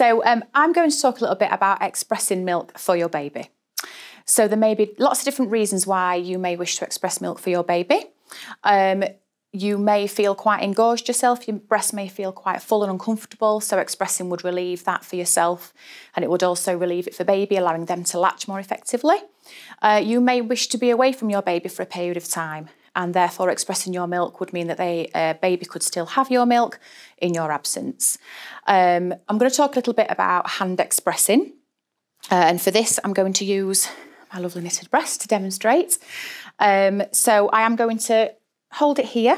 So I'm going to talk a little bit about expressing milk for your baby. So there may be lots of different reasons why you may wish to express milk for your baby. You may feel quite engorged yourself, your breast may feel quite full and uncomfortable, so expressing would relieve that for yourself, and it would also relieve it for baby, allowing them to latch more effectively. You may wish to be away from your baby for a period of time, and therefore expressing your milk would mean that baby could still have your milk in your absence. I'm going to talk a little bit about hand expressing, and for this I'm going to use my lovely knitted breast to demonstrate. So I am going to hold it here.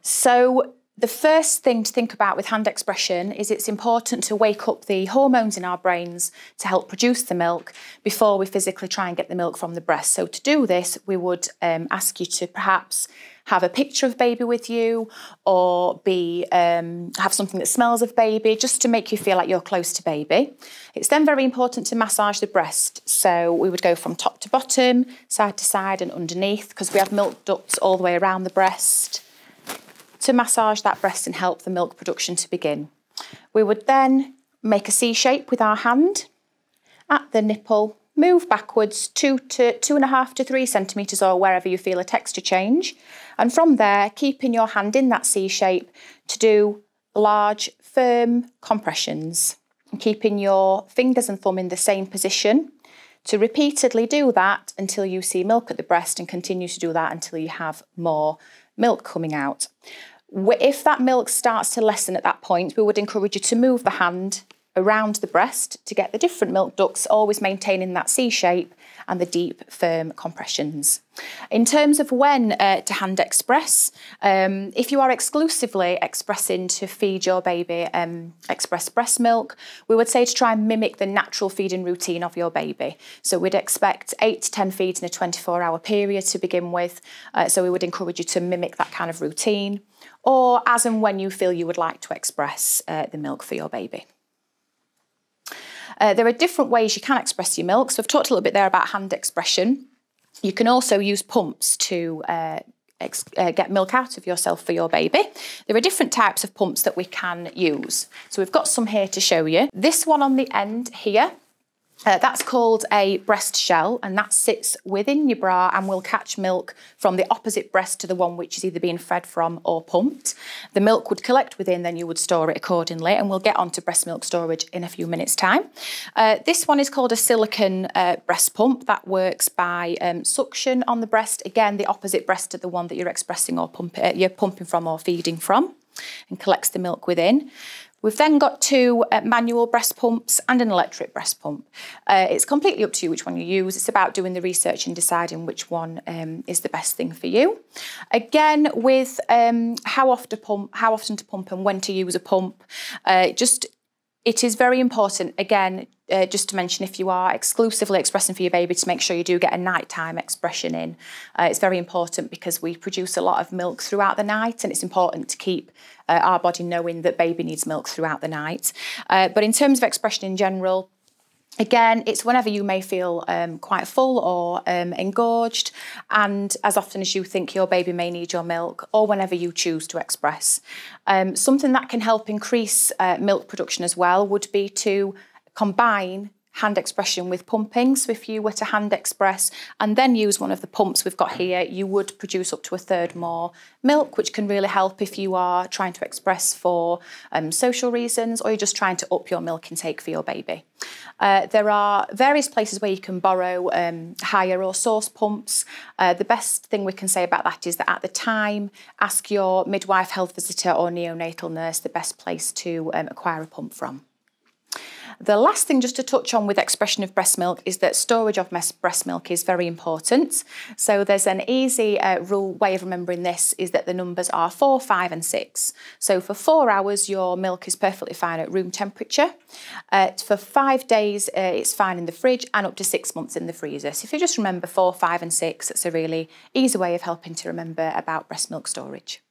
So the first thing to think about with hand expression is it's important to wake up the hormones in our brains to help produce the milk before we physically try and get the milk from the breast. So to do this, we would ask you to perhaps have a picture of baby with you, or have something that smells of baby, just to make you feel like you're close to baby. It's then very important to massage the breast. So we would go from top to bottom, side to side and underneath, because we have milk ducts all the way around the breast, to massage that breast and help the milk production to begin. We would then make a C shape with our hand at the nipple, move backwards 2.5 to 3 centimetres or wherever you feel a texture change. And from there, keeping your hand in that C shape to do large, firm compressions. And keeping your fingers and thumb in the same position to repeatedly do that until you see milk at the breast, and continue to do that until you have more milk coming out. If that milk starts to lessen at that point, we would encourage you to move the hand around the breast to get the different milk ducts, always maintaining that C shape and the deep, firm compressions. In terms of when to hand express, if you are exclusively expressing to feed your baby express breast milk, we would say to try and mimic the natural feeding routine of your baby. So we'd expect 8 to 10 feeds in a 24-hour period to begin with. So we would encourage you to mimic that kind of routine, or as and when you feel you would like to express the milk for your baby. There are different ways you can express your milk. So I've talked a little bit there about hand expression. You can also use pumps to get milk out of yourself for your baby. There are different types of pumps that we can use. So we've got some here to show you. This one on the end here, that's called a breast shell, and that sits within your bra and will catch milk from the opposite breast to the one which is either being fed from or pumped. The milk would collect within, then you would store it accordingly, and we'll get onto breast milk storage in a few minutes' time. This one is called a silicone breast pump that works by suction on the breast, again the opposite breast to the one that you're expressing or you're pumping from or feeding from, and collects the milk within. We've then got 2 manual breast pumps and an electric breast pump. It's completely up to you which one you use. It's about doing the research and deciding which one is the best thing for you. Again, with how often to pump and when to use a pump, it is very important, again, just to mention, if you are exclusively expressing for your baby, to make sure you do get a nighttime expression in. It's very important because we produce a lot of milk throughout the night, and it's important to keep our body knowing that baby needs milk throughout the night. But in terms of expression in general, again, it's whenever you may feel quite full or engorged, and as often as you think your baby may need your milk, or whenever you choose to express. Something that can help increase milk production as well would be to combine hand expression with pumping. So if you were to hand express and then use one of the pumps we've got here, you would produce up to 1/3 more milk, which can really help if you are trying to express for social reasons, or you're just trying to up your milk intake for your baby. There are various places where you can borrow hire or source pumps. The best thing we can say about that is that at the time, ask your midwife, health visitor or neonatal nurse the best place to acquire a pump from. The last thing just to touch on with expression of breast milk is that storage of breast milk is very important. So there's an easy way of remembering this, is that the numbers are 4, 5 and 6. So for 4 hours your milk is perfectly fine at room temperature. For 5 days it's fine in the fridge, and up to 6 months in the freezer. So if you just remember 4, 5 and 6, it's a really easy way of helping to remember about breast milk storage.